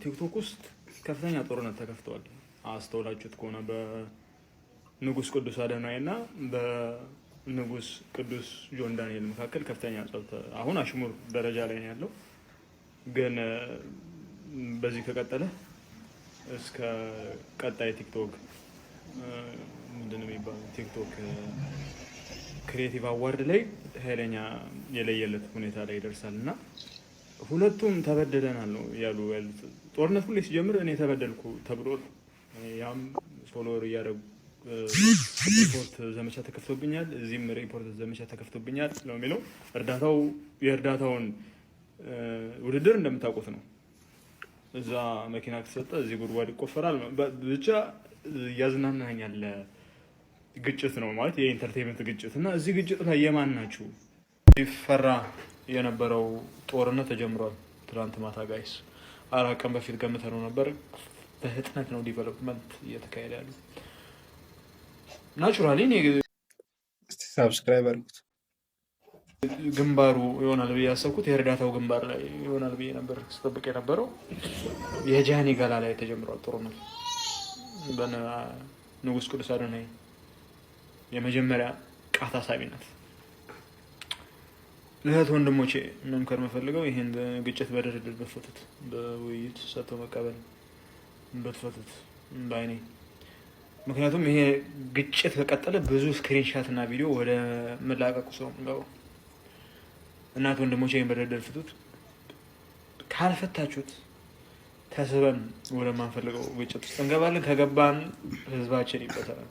ቲክቶክ ውስጥ ከፍተኛ ጦርነት ተከፍተዋል። አስተውላችሁት ከሆነ በንጉስ ቅዱስ አደናይ እና በንጉስ ቅዱስ ጆን ዳንኤል መካከል ከፍተኛ ጸብ አሁን አሽሙር ደረጃ ላይ ነው ያለው። ግን በዚህ ከቀጠለ እስከ ቀጣይ ቲክቶክ ምንድነው የሚባለው ቲክቶክ ክሬቲቭ አዋርድ ላይ ኃይለኛ የለየለት ሁኔታ ላይ ይደርሳል እና ሁለቱም ተበደለናል ነው ያሉ ያሉት። ጦርነት ሁሌ ሲጀምር እኔ ተበደልኩ ተብሎ ያም ፎሎወር እያደረጉ ሪፖርት ዘመቻ ተከፍቶብኛል፣ እዚህም ሪፖርት ዘመቻ ተከፍቶብኛል ነው የሚለው። የእርዳታውን ውድድር እንደምታውቁት ነው። እዛ መኪና ከተሰጠ እዚህ ጉድጓድ ይቆፈራል። ብቻ እያዝናናኛል። ግጭት ነው ማለት የኢንተርቴንመንት ግጭት እና እዚህ ግጭት ላይ የማን ናችሁ? ይፈራ የነበረው ጦርነት ተጀምሯል። ትናንት ማታ ጋይስ 4 ቀን በፊት ገምተነው ነበር። በፍጥነት ነው ዲቨሎፕመንት እየተካሄደ ያለው። ናቹራሊ ሰብስክራይብ አድርጉት። ግንባሩ ይሆናል ብዬ ያሰብኩት የእርዳታው ግንባር ላይ ይሆናል ብዬ ነበር ስጠብቅ የነበረው። የጃኒ ገላ ላይ ተጀምሯል ጦርነት በንጉስ ቅዱስ አደናይ የመጀመሪያ ቃታ ሳቢነት። ለእህት ወንድሞቼ መምከር የምፈልገው ይህን ግጭት በድርድር በፈቱት፣ በውይይት ሰጥቶ መቀበል በተፈቱት ባይኔ። ምክንያቱም ይሄ ግጭት ከቀጠለ ብዙ ስክሪንሻት እና ቪዲዮ ወደ መላቀቁ ሰው ነው። እናት ወንድሞቼ ይህን በድርድር ፍቱት። ካልፈታችሁት ተስበን ወደማንፈልገው ግጭት ውስጥ እንገባለን። ከገባን ህዝባችን ይበተናል።